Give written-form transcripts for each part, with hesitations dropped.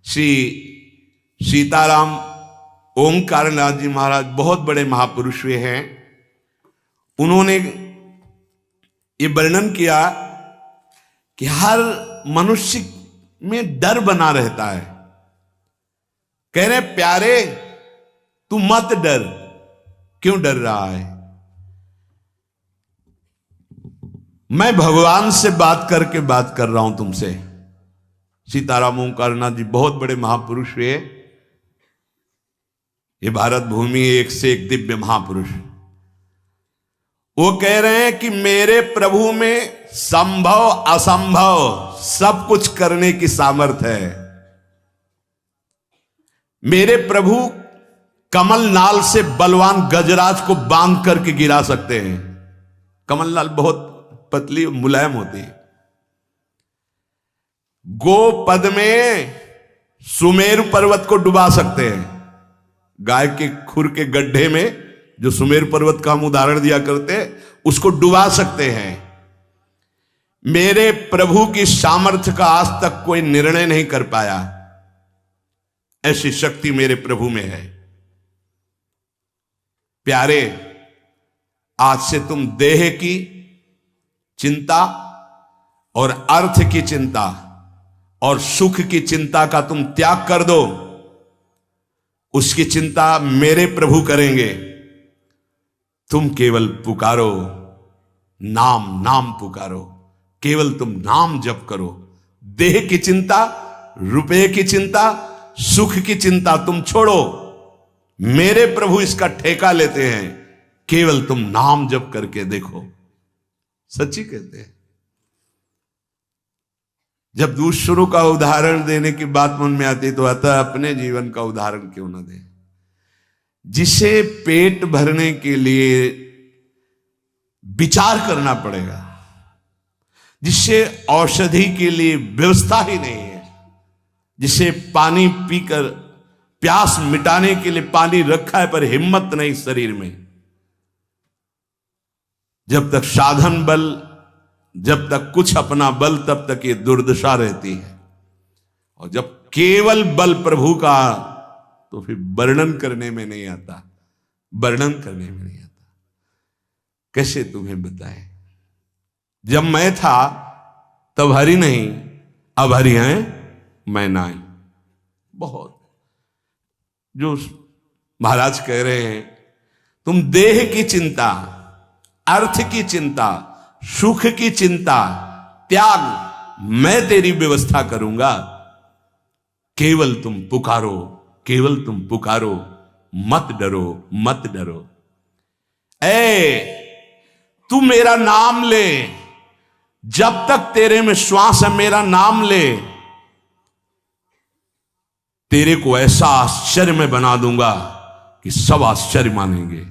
श्री सीताराम ओंकारनाथ जी महाराज बहुत बड़े महापुरुष हुए हैं। उन्होंने ये वर्णन किया कि हर मनुष्य में डर बना रहता है। कह रहे प्यारे तू मत डर, क्यों डर रहा है? मैं भगवान से बात करके बात कर रहा हूं तुमसे। सीताराम ओंकारनाथ जी बहुत बड़े महापुरुष हुए। ये भारत भूमि एक से एक दिव्य महापुरुष। वो कह रहे हैं कि मेरे प्रभु में संभव असंभव सब कुछ करने की सामर्थ्य है। मेरे प्रभु कमल नाल से बलवान गजराज को बांध करके गिरा सकते हैं। कमल नाल बहुत पतली मुलायम होती है। गोपद में सुमेरु पर्वत को डुबा सकते हैं। गाय के खुर के गड्ढे में जो सुमेरु पर्वत का हम उदाहरण दिया करते हैं, उसको डुबा सकते हैं। मेरे प्रभु की सामर्थ्य का आज तक कोई निर्णय नहीं कर पाया। ऐसी शक्ति मेरे प्रभु में है। प्यारे, आज से तुम देह की चिंता और अर्थ की चिंता और सुख की चिंता का तुम त्याग कर दो। उसकी चिंता मेरे प्रभु करेंगे। तुम केवल पुकारो, नाम नाम पुकारो, केवल तुम नाम जप करो। देह की चिंता, रुपए की चिंता, सुख की चिंता तुम छोड़ो। मेरे प्रभु इसका ठेका लेते हैं। केवल तुम नाम जप करके देखो। सच्ची कहते हैं। जब दूसरों का उदाहरण देने की बात मन में आती तो आता अपने जीवन का उदाहरण क्यों ना दे। जिसे पेट भरने के लिए विचार करना पड़ेगा, जिससे औषधि के लिए व्यवस्था ही नहीं है, जिसे पानी पीकर प्यास मिटाने के लिए पानी रखा है पर हिम्मत नहीं शरीर में, जब तक साधन बल, जब तक कुछ अपना बल, तब तक ये दुर्दशा रहती है। और जब केवल बल प्रभु का, तो फिर वर्णन करने में नहीं आता। वर्णन करने में नहीं आता। कैसे तुम्हें बताएं? जब मैं था तब हरि नहीं, अब हरि हैं मैं नाई। बहुत जो महाराज कह रहे हैं, तुम देह की चिंता, अर्थ की चिंता, सुख की चिंता त्याग, मैं तेरी व्यवस्था करूंगा। केवल तुम पुकारो, केवल तुम पुकारो, मत डरो, मत डरो। तू मेरा नाम ले। जब तक तेरे में श्वास है मेरा नाम ले। तेरे को ऐसा आश्चर्य में बना दूंगा कि सब आश्चर्य मानेंगे।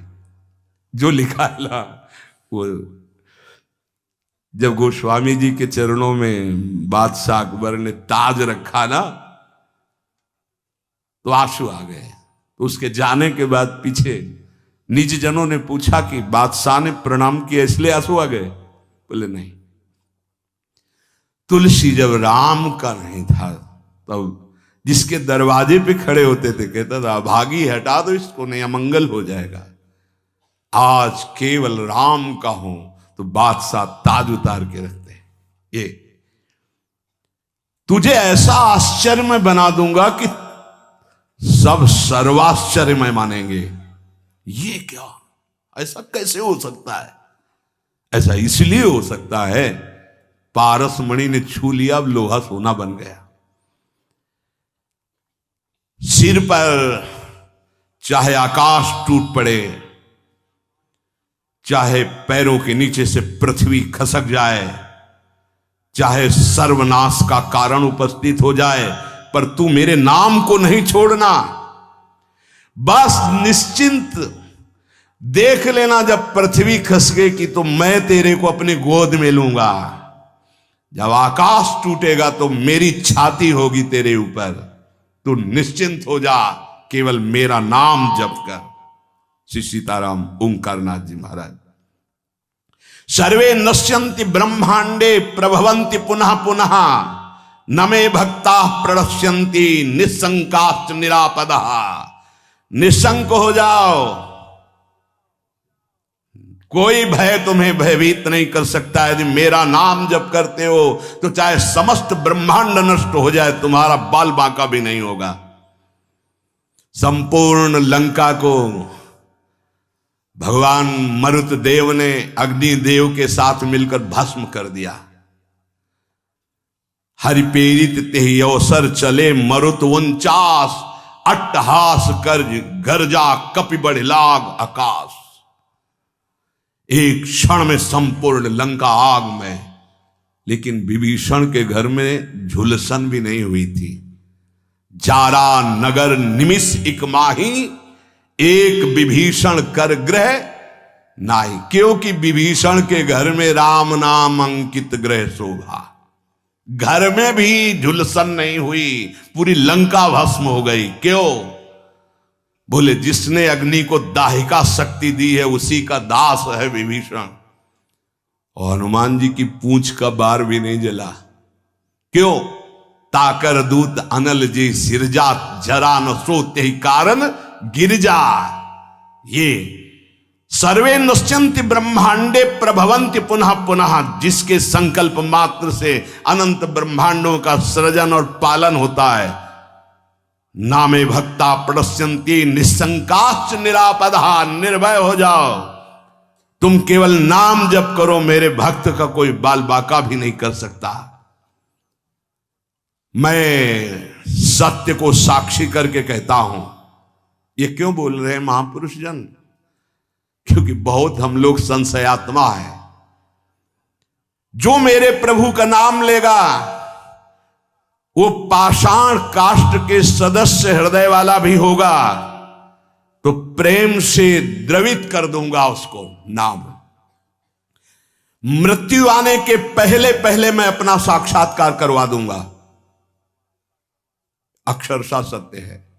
जो लिखा है ना, वो जब गोस्वामी जी के चरणों में बादशाह अकबर ने ताज रखा ना, तो आंसू आ गए। तो उसके जाने के बाद पीछे निज जनों ने पूछा कि बादशाह ने प्रणाम किया इसलिए आंसू आ गए? बोले नहीं, तुलसी जब राम का नहीं था तब जिसके दरवाजे पे खड़े होते थे कहता था भागी हटा दो इसको, नहीं अमंगल हो जाएगा। आज केवल राम का हूं तो बादशाह ताज उतार के रखते हैं। ये तुझे ऐसा आश्चर्य में बना दूंगा कि सब सर्वाश्चर्य में मानेंगे। ये क्या, ऐसा कैसे हो सकता है? ऐसा इसलिए हो सकता है, पारस मणि ने छू लिया, अब लोहा सोना बन गया। सिर पर चाहे आकाश टूट पड़े, चाहे पैरों के नीचे से पृथ्वी खसक जाए, चाहे सर्वनाश का कारण उपस्थित हो जाए, पर तू मेरे नाम को नहीं छोड़ना। बस निश्चिंत देख लेना, जब पृथ्वी खसकेगी तो मैं तेरे को अपनी गोद में लूंगा। जब आकाश टूटेगा तो मेरी छाती होगी तेरे ऊपर। तू निश्चिंत हो जा, केवल मेरा नाम जप कर। श्री सीताराम ओंकारनाथ जी महाराज। सर्वे नश्यन्ति ब्रह्मांडे प्रभवन्ति पुनः पुनः न मे भक्ता प्रणश्यन्ति निशंकाश्च निरापदः। निशंक हो जाओ, कोई भय तुम्हें भयभीत नहीं कर सकता। यदि मेरा नाम जप करते हो तो चाहे समस्त ब्रह्मांड नष्ट हो जाए, तुम्हारा बाल बांका भी नहीं होगा। संपूर्ण लंका को भगवान मरुत देव ने अग्निदेव के साथ मिलकर भस्म कर दिया। हरिपेरित तेहि अवसर चले मरुत 49 अट्टहास कर गर्जा कपि बढ़ लाग आकाश। एक क्षण में संपूर्ण लंका आग में। लेकिन विभीषण के घर में झुलसन भी नहीं हुई थी। जारा नगर निमिष इक माही, एक विभीषण कर ग्रह नाही। क्योंकि विभीषण के घर में राम नाम अंकित ग्रह शोभा। घर में भी झुलसन नहीं हुई, पूरी लंका भस्म हो गई। क्यों? बोले जिसने अग्नि को दाहिका शक्ति दी है उसी का दास है विभीषण। और हनुमान जी की पूंछ का बार भी नहीं जला। क्यों? ताकर दूत अनल जी सिरजा, जरा न सोते ही कारण गिरजा। ये सर्वे नश्यन्ति ब्रह्मांडे प्रभवन्ति पुनः पुनः, जिसके संकल्प मात्र से अनंत ब्रह्मांडों का सृजन और पालन होता है। नामे भक्ता प्रणश्यन्ति निशंकाश्च निरापदः। निर्भय हो जाओ, तुम केवल नाम जप करो, मेरे भक्त का कोई बाल बाका भी नहीं कर सकता। मैं सत्य को साक्षी करके कहता हूं। ये क्यों बोल रहे हैं महापुरुष जन? क्योंकि बहुत हम लोग संशयात्मा है। जो मेरे प्रभु का नाम लेगा वो पाषाण काष्ठ के सदस्य हृदय वाला भी होगा, तो प्रेम से द्रवित कर दूंगा उसको नाम। मृत्यु आने के पहले पहले मैं अपना साक्षात्कार करवा दूंगा। अक्षरशः सत्य है।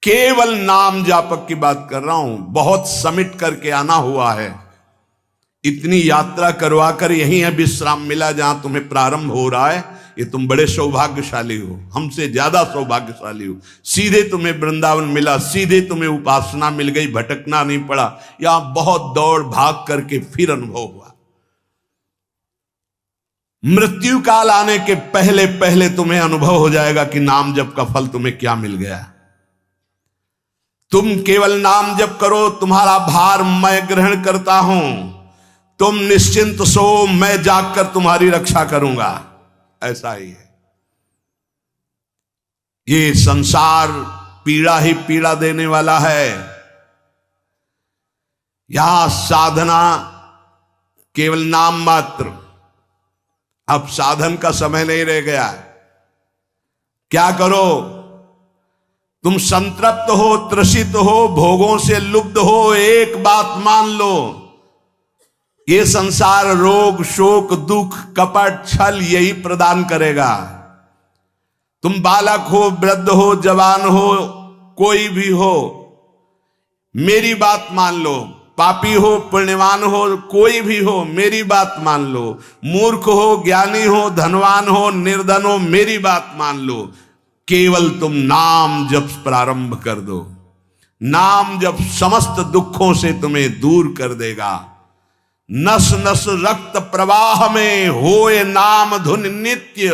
केवल नाम जापक की बात कर रहा हूं। बहुत समिट करके आना हुआ है। इतनी यात्रा करवा कर यहीं है विश्राम मिला जहां तुम्हें प्रारंभ हो रहा है। ये तुम बड़े सौभाग्यशाली हो, हमसे ज्यादा सौभाग्यशाली हो। सीधे तुम्हें वृंदावन मिला, सीधे तुम्हें उपासना मिल गई, भटकना नहीं पड़ा। यहां बहुत दौड़ भाग करके फिर अनुभव हुआ। मृत्यु काल आने के पहले पहले तुम्हें अनुभव हो जाएगा कि नाम जप का फल तुम्हें क्या मिल गया। तुम केवल नाम जप करो, तुम्हारा भार मैं ग्रहण करता हूं। तुम निश्चिंत सो, मैं जागकर तुम्हारी रक्षा करूंगा। ऐसा ही है। ये संसार पीड़ा ही पीड़ा देने वाला है। यहां साधना केवल नाम मात्र। अब साधन का समय नहीं रह गया। क्या करो? तुम संतृप्त हो, त्रसित हो, भोगों से लुब्ध हो, एक बात मान लो, ये संसार रोग शोक दुख कपट छल यही प्रदान करेगा। तुम बालक हो, वृद्ध हो, जवान हो, कोई भी हो, मेरी बात मान लो। पापी हो, पुण्यवान हो, कोई भी हो, मेरी बात मान लो। मूर्ख हो, ज्ञानी हो, धनवान हो, निर्धन हो, मेरी बात मान लो। केवल तुम नाम जप प्रारंभ कर दो। नाम जप समस्त दुखों से तुम्हें दूर कर देगा। नस नस रक्त प्रवाह में होए नाम धुन नित्य,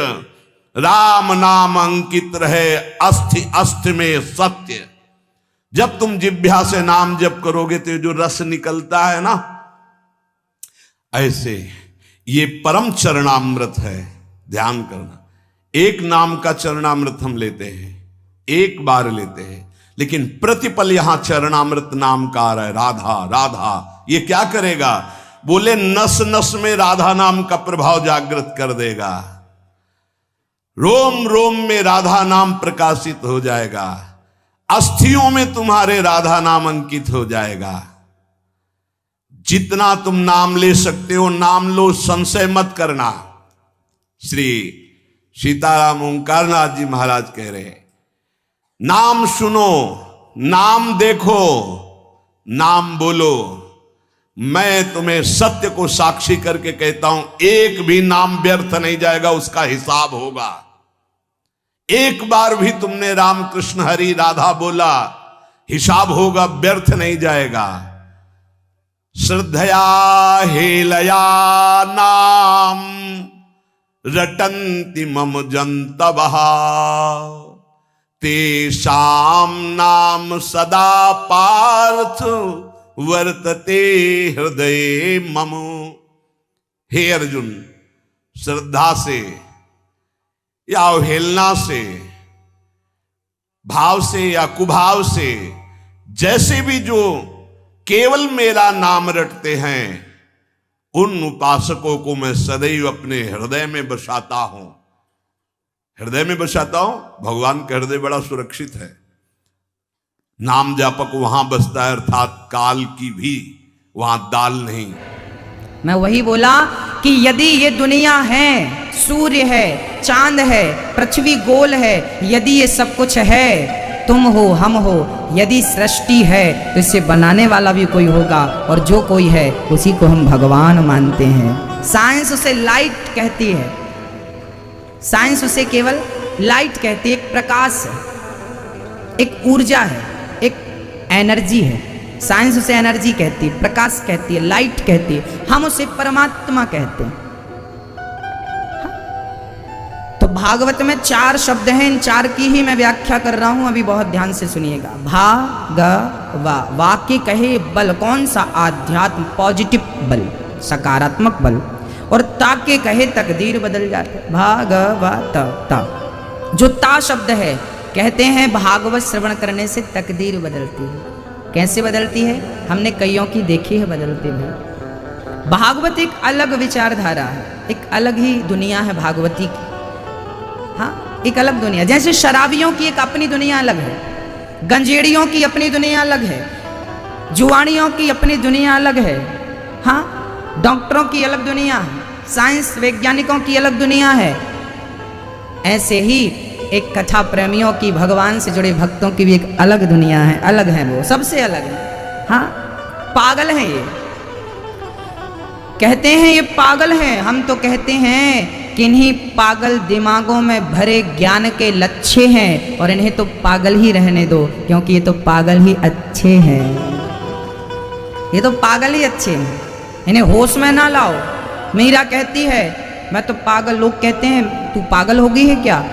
राम नाम अंकित रहे अस्थि अस्थि में सत्य। जब तुम जिह्वा से नाम जप करोगे तो जो रस निकलता है ना, ऐसे ये परम चरणामृत है। ध्यान करना, एक नाम का चरणामृत हम लेते हैं, एक बार लेते हैं, लेकिन प्रतिपल यहां चरणामृत नाम का आ रहा है। राधा राधा, ये क्या करेगा? बोले नस नस में राधा नाम का प्रभाव जागृत कर देगा। रोम रोम में राधा नाम प्रकाशित हो जाएगा। अस्थियों में तुम्हारे राधा नाम अंकित हो जाएगा। जितना तुम नाम ले सकते हो नाम लो, संशय मत करना। श्री सीताराम ओंकारनाथ जी महाराज कह रहे हैं, नाम सुनो, नाम देखो, नाम बोलो, मैं तुम्हें सत्य को साक्षी करके कहता हूं, एक भी नाम व्यर्थ नहीं जाएगा, उसका हिसाब होगा। एक बार भी तुमने राम कृष्ण हरि राधा बोला, हिसाब होगा, व्यर्थ नहीं जाएगा। श्रद्धया हेलया नाम रटन्ति मम जन्तवः तेषां नाम सदा पार्थ वर्तते हृदय मम। हे अर्जुन, श्रद्धा से या अवहेलना से, भाव से या कुभाव से, जैसे भी जो केवल मेरा नाम रटते हैं, उन उपासकों को मैं सदैव अपने हृदय में बसाता हूं। हृदय में बसाता हूं, भगवान का हृदय बड़ा सुरक्षित है। नाम जापक वहां बसता है, अर्थात काल की भी वहां दाल नहीं। मैं वही बोला कि यदि ये दुनिया है, सूर्य है, चांद है, पृथ्वी गोल है, यदि ये सब कुछ है, तुम हो, हम हो, यदि सृष्टि है तो इसे बनाने वाला भी कोई होगा, और जो कोई है उसी को हम भगवान मानते हैं। साइंस उसे लाइट कहती है, साइंस उसे केवल लाइट कहती है, एक प्रकाश है, एक ऊर्जा है, एक एनर्जी है। साइंस उसे एनर्जी कहती है, प्रकाश कहती है, लाइट कहती है, हम उसे परमात्मा कहते हैं। तो भागवत में 4 शब्द हैं, इन 4 की ही मैं व्याख्या कर रहा हूं, अभी बहुत ध्यान से सुनिएगा। भागवा, वाक्य कहे बल, कौन सा? आध्यात्म, पॉजिटिव बल, सकारात्मक बल। और ताके कहे तकदीर बदल जाते। भागवत, ता, जो ता शब्द है, कहते हैं भागवत श्रवण करने से तकदीर बदलती है। कैसे बदलती है? हमने कईयों की देखी है बदलती है। भागवत एक अलग विचारधारा है, एक अलग ही दुनिया है भागवती की। हाँ, एक अलग दुनिया। जैसे शराबियों की एक अपनी दुनिया अलग है, गंजेड़ियों की अपनी दुनिया अलग है, जुआनियों की अपनी दुनिया अलग है, हाँ, डॉक्टरों की अलग दुनिया है, साइंस वैज्ञानिकों की अलग दुनिया है। ऐसे ही एक कथा प्रेमियों की, भगवान से जुड़े भक्तों की भी एक अलग दुनिया है, अलग है, वो सबसे अलग है। हाँ, पागल है ये, कहते हैं ये पागल हैं। हम तो कहते हैं कि इन्हीं पागल दिमागों में भरे ज्ञान के लच्छे हैं, और इन्हें तो पागल ही रहने दो, क्योंकि ये तो पागल ही अच्छे हैं। ये तो पागल ही अच्छे हैं, इन्हें होश में ना लाओ। मीरा कहती है, मैं तो पागल, लोग कहते हैं तू पागल हो गई है क्या?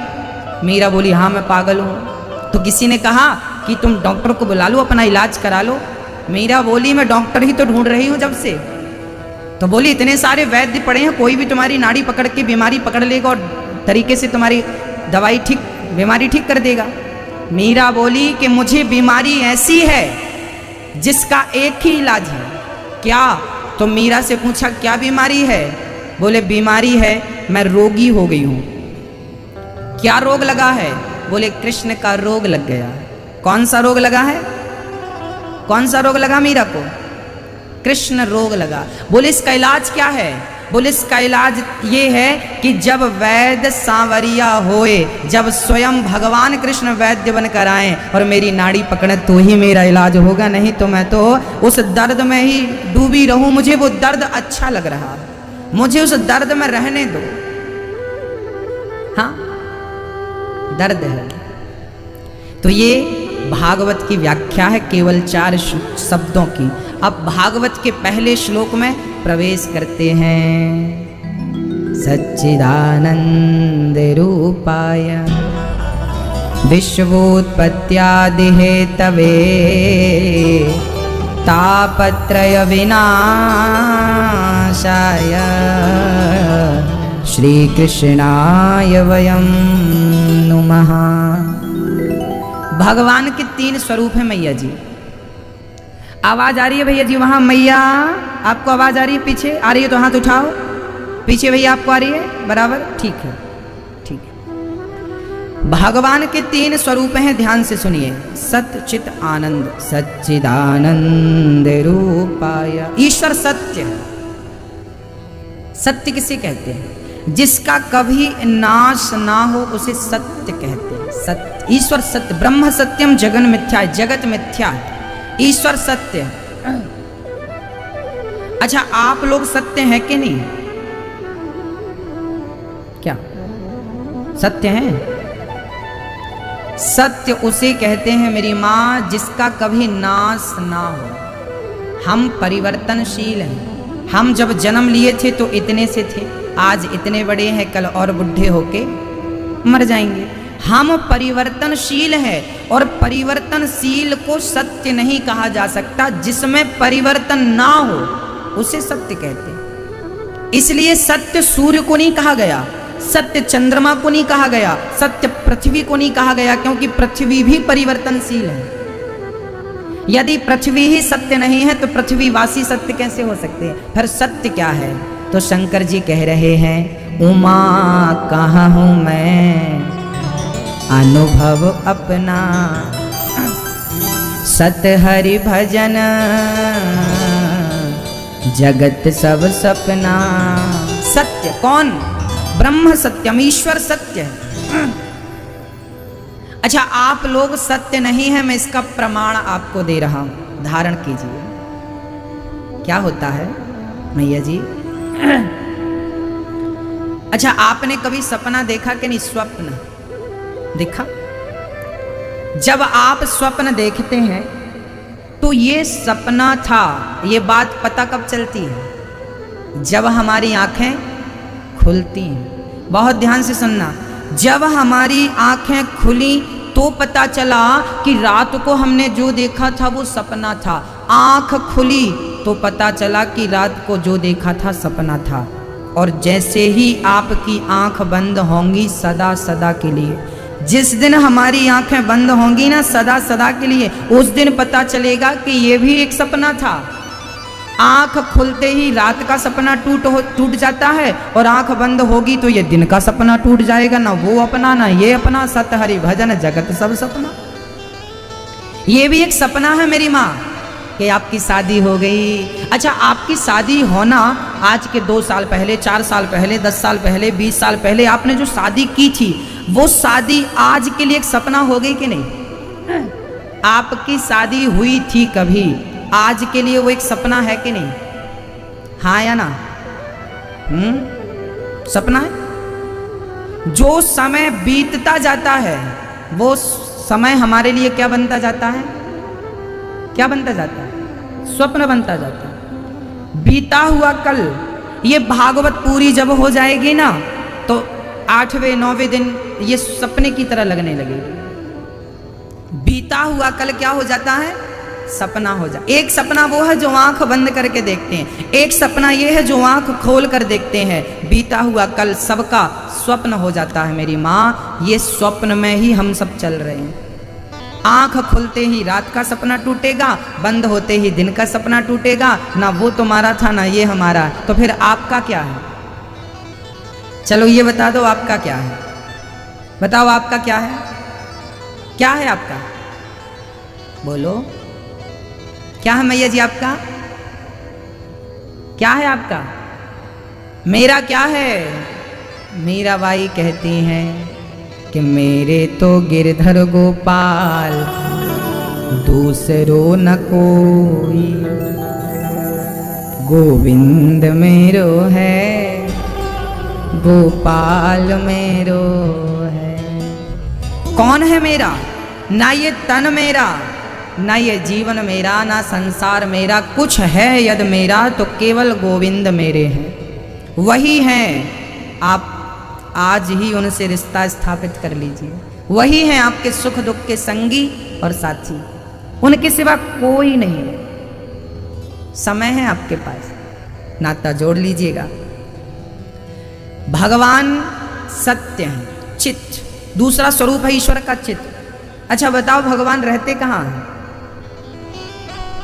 मीरा बोली, हाँ मैं पागल हूँ। तो किसी ने कहा कि तुम डॉक्टर को बुला लो, अपना इलाज करा लो। मीरा बोली, मैं डॉक्टर ही तो ढूंढ रही हूँ जब से। तो बोली, इतने सारे वैद्य पड़े हैं, कोई भी तुम्हारी नाड़ी पकड़ के बीमारी पकड़ लेगा और तरीके से तुम्हारी दवाई ठीक, बीमारी ठीक कर देगा। मीरा बोली कि मुझे बीमारी ऐसी है जिसका एक ही इलाज है। क्या? तो मीरा से पूछा, क्या बीमारी है? बोले, बीमारी है, मैं रोगी हो गई हूँ। क्या रोग लगा है? बोले, कृष्ण का रोग लग गया। कौन सा रोग लगा है? कौन सा रोग लगा मीरा को? कृष्ण रोग लगा। बोले, इसका इलाज क्या है? बोले, इसका इलाज ये है कि जब वैद्य सांवरिया होए, जब स्वयं भगवान कृष्ण वैद्य बनकर आए और मेरी नाड़ी पकड़े, तो ही मेरा इलाज होगा, नहीं तो मैं तो उस दर्द में ही डूबी रहूं। मुझे वो दर्द अच्छा लग रहा है, मुझे उस दर्द में रहने दो। हाँ, दर्द है। तो ये भागवत की व्याख्या है केवल 4 शब्दों की। अब भागवत के पहले श्लोक में प्रवेश करते हैं। सच्चिदानंद रूपाय विश्वोत्पत्त्यादि हेतवे तापत्रय विनाशाय श्री कृष्णाय वयं नुमः। भगवान के 3 स्वरूप हैं मैया जी। आवाज आ रही है भैया जी वहां? मैया आपको आवाज आ रही है? पीछे आ रही है तो हाथ उठाओ। पीछे भैया आपको आ रही है? बराबर, ठीक है, ठीक है। भगवान के 3 स्वरूप हैं, ध्यान से सुनिए। सत्य, चित, आनंद। सच्चिदानंद रूपाय। ईश्वर सत्य है। सत्य किसे कहते हैं? जिसका कभी नाश ना हो उसे सत्य कहते हैं। सत्य, ईश्वर सत्य। ब्रह्म सत्यम जगन मिथ्या, जगत मिथ्या है, ईश्वर सत्य। अच्छा, आप लोग सत्य हैं कि नहीं? क्या सत्य हैं? सत्य उसे कहते हैं मेरी माँ जिसका कभी नाश ना हो। हम परिवर्तनशील हैं। हम जब जन्म लिए थे तो इतने से थे, आज इतने बड़े हैं, कल और बुढ़े होके मर जाएंगे। हम परिवर्तनशील हैं और परिवर्तनशील को सत्य नहीं कहा जा सकता। जिसमें परिवर्तन ना हो उसे सत्य कहते हैं। इसलिए सत्य सूर्य को नहीं कहा गया, सत्य चंद्रमा को नहीं कहा गया, सत्य पृथ्वी को नहीं कहा गया, क्योंकि पृथ्वी भी परिवर्तनशील है। यदि पृथ्वी ही सत्य नहीं है तो पृथ्वीवासी सत्य कैसे हो सकते हैं? फिर सत्य क्या है? तो शंकर जी कह रहे हैं, उमा कहाँ हूं मैं अनुभव अपना, सत हरि भजन जगत सब सपना। सत्य कौन? ब्रह्म सत्यम, ईश्वर सत्य है। अच्छा, आप लोग सत्य नहीं है, मैं इसका प्रमाण आपको दे रहा हूं, धारण कीजिए। क्या होता है मैया जी? अच्छा, आपने कभी सपना देखा कि नहीं? स्वप्न देखा? जब आप स्वप्न देखते हैं तो ये सपना था, ये बात पता कब चलती है? जब हमारी आंखें खुलती हैं। बहुत ध्यान से सुनना, जब हमारी आंखें खुली तो पता चला कि रात को हमने जो देखा था वो सपना था। आंख खुली तो पता चला कि रात को जो देखा था सपना था। और जैसे ही आपकी आंख बंद होंगी सदा सदा के लिए, जिस दिन हमारी आंखें बंद होंगी ना सदा सदा के लिए, उस दिन पता चलेगा कि ये भी एक सपना था। आंख खुलते ही रात का सपना टूट जाता है और आंख बंद होगी तो ये दिन का सपना टूट जाएगा। ना वो अपना ना ये अपना, सत हरि भजन जगत सब सपना। ये भी एक सपना है मेरी माँ कि आपकी शादी हो गई। अच्छा, आपकी शादी होना आज के 2 साल पहले, 4 साल पहले, 10 साल पहले, 20 साल पहले आपने जो शादी की थी वो शादी आज के लिए एक सपना हो गई कि नहीं? आपकी शादी हुई थी कभी, आज के लिए वो एक सपना है कि नहीं? हाँ या ना? सपना है। जो समय बीतता जाता है वो समय हमारे लिए क्या बनता जाता है? क्या बनता जाता है? स्वप्न बनता जाता है। बीता हुआ कल, ये भागवत पूरी जब हो जाएगी ना तो 8वें 9वें दिन ये सपने की तरह लगने लगेगी। बीता हुआ कल क्या हो जाता है? सपना हो जा। एक सपना वो है जो आंख बंद करके देखते हैं, एक सपना ये है जो आंख खोल कर देखते हैं। बीता हुआ कल सबका स्वप्न हो जाता है मेरी माँ। ये स्वप्न में ही हम सब चल रहे हैं। आंख खुलते ही रात का सपना टूटेगा, बंद होते ही दिन का सपना टूटेगा। ना वो तुम्हारा था ना ये हमारा, तो फिर आपका क्या है? चलो ये बता दो आपका क्या है? बताओ आपका क्या है? क्या है आपका? बोलो क्या है मैया जी आपका? क्या है आपका? मेरा क्या है? मीराबाई कहती हैं कि मेरे तो गिरधर गोपाल दूसरो न कोई, गोविंद मेरो है गोपाल मेरो है। कौन है मेरा? ना ये तन मेरा, ना ये जीवन मेरा, ना संसार मेरा, कुछ है यद मेरा तो केवल गोविंद मेरे हैं। वही हैं। आप आज ही उनसे रिश्ता स्थापित कर लीजिए। वही हैं आपके सुख दुख के संगी और साथी, उनके सिवा कोई नहीं है। समय है आपके पास, नाता जोड़ लीजिएगा। भगवान सत्य है, चित्त दूसरा स्वरूप है ईश्वर का, चित्त। अच्छा बताओ भगवान रहते कहाँ हैं?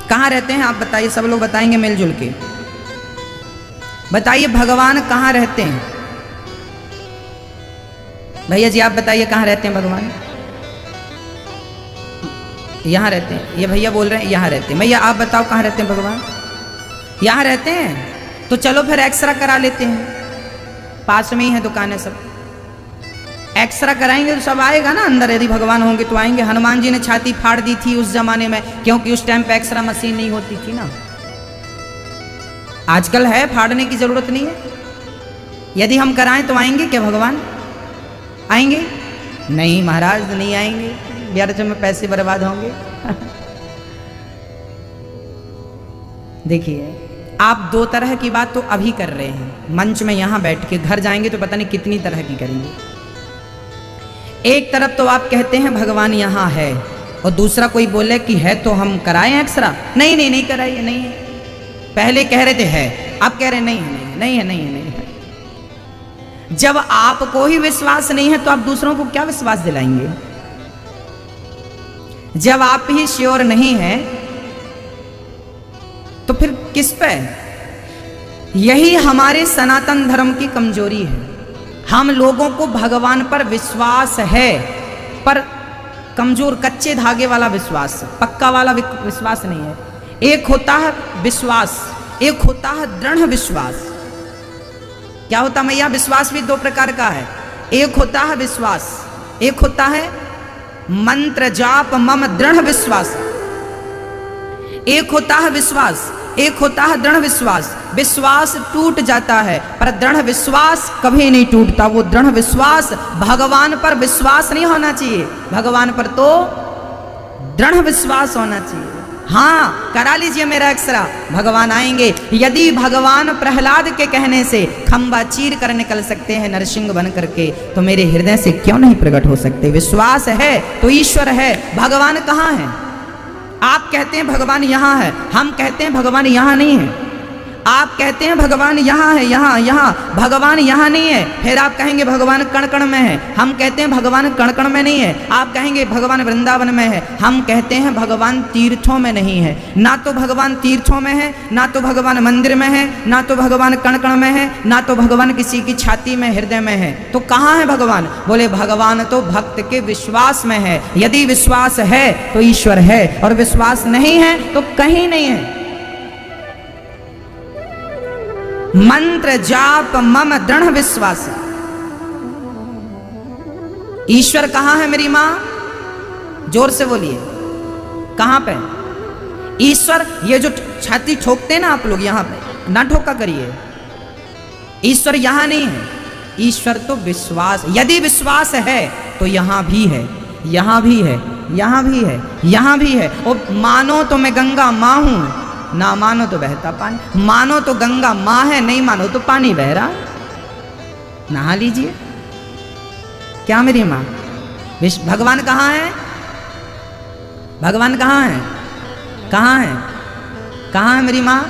कहाँ रहते हैं आप बताइए? सब लोग बताएंगे मिलजुल के। बताइए भगवान कहाँ रहते हैं? भैया जी आप बताइए कहाँ रहते हैं भगवान? यहाँ रहते हैं। ये भैया बोल रहे हैं यहाँ रहते हैं। भैया आप बताओ कहाँ रहते हैं भगवान? यहाँ रहते हैं। तो चलो फिर एक्सरा करा लेते हैं, पास में ही है दुकानें सब। एक्सरा कराएंगे तो सब आएगा ना अंदर। यदि भगवान होंगे तो आएंगे। हनुमान जी ने छाती फाड़ दी थी उस जमाने में, क्योंकि उस टाइम पे एक्सरा मशीन नहीं होती थी ना। आजकल है, फाड़ने की जरूरत नहीं है। यदि हम कराएं तो आएंगे क्या भगवान? आएंगे? नहीं महाराज, नहीं आएंगे, व्यर्थ में पैसे बर्बाद होंगे। देखिए, आप दो तरह की बात तो अभी कर रहे हैं मंच में यहां बैठ के, घर जाएंगे तो पता नहीं कितनी तरह की करेंगे। एक तरफ तो आप कहते हैं भगवान यहां है, और दूसरा कोई बोले कि है तो हम कराएं एक्सरा। नहीं नहीं नहीं कराइए, नहीं है। पहले कह रहे थे है, अब कह रहे नहीं है, नहीं है, नहीं है, नहीं है, नहीं है। जब आपको ही विश्वास नहीं है तो आप दूसरों को क्या विश्वास दिलाएंगे? जब आप ही श्योर नहीं है तो फिर किस पे? यही हमारे सनातन धर्म की कमजोरी है। हम लोगों को भगवान पर विश्वास है, पर कमजोर कच्चे धागे वाला विश्वास, पक्का वाला विश्वास नहीं है। एक होता है विश्वास, एक होता है दृढ़ विश्वास। क्या होता मैया? विश्वास भी दो प्रकार का है। एक होता है विश्वास, एक होता है मंत्र जाप मम दृढ़ विश्वास। एक होता है विश्वास, एक होता है दृढ़ विश्वास। विश्वास टूट जाता है पर दृढ़ विश्वास कभी नहीं टूटता। वो दृढ़ विश्वास, भगवान पर विश्वास नहीं होना चाहिए, भगवान पर तो दृढ़ विश्वास होना चाहिए। हाँ, करा लीजिए मेरा एक्सरा, भगवान आएंगे। यदि भगवान प्रहलाद के कहने से खंबा चीर कर निकल सकते हैं नरसिंह बन करके, तो मेरे हृदय से क्यों नहीं प्रकट हो सकते? विश्वास है तो ईश्वर है। भगवान कहाँ है? आप कहते हैं भगवान यहां है, हम कहते हैं भगवान यहां नहीं है। आप कहते हैं भगवान यहां है, यहां यहां, भगवान यहां नहीं है। फिर आप कहेंगे भगवान कण कण में है, हम कहते हैं भगवान कण कण में नहीं है। आप कहेंगे भगवान वृंदावन में है, हम कहते हैं भगवान तीर्थों में नहीं है। ना तो भगवान तीर्थों में है, ना तो भगवान मंदिर में है, ना तो भगवान कण कण में है, ना तो भगवान किसी की छाती में हृदय में है। तो कहाँ है भगवान? बोले भगवान तो भक्त के विश्वास में है। यदि विश्वास है तो ईश्वर है, और विश्वास नहीं है तो कहीं नहीं है। मंत्र जाप मम दृढ़ विश्वास। ईश्वर कहां है मेरी मां? जोर से बोलिए, कहां पे ईश्वर? ये जो छाती ठोकते हैं ना आप लोग, यहां पे ना ठोका करिए। ईश्वर यहां नहीं है, ईश्वर तो विश्वास। यदि विश्वास है तो यहां भी है, यहां भी है, यहां भी है, यहां भी है। और मानो तो मैं गंगा मां हूं, ना मानो तो बहता पानी। मानो तो गंगा मां है, नहीं मानो तो पानी बह रहा। नहा लीजिए। क्या मेरी मां? भगवान कहाँ है? भगवान कहाँ है? कहाँ है? कहाँ है मेरी मां?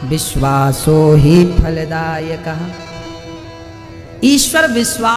विश्वासो ही फलदायक। ईश्वर विश्वास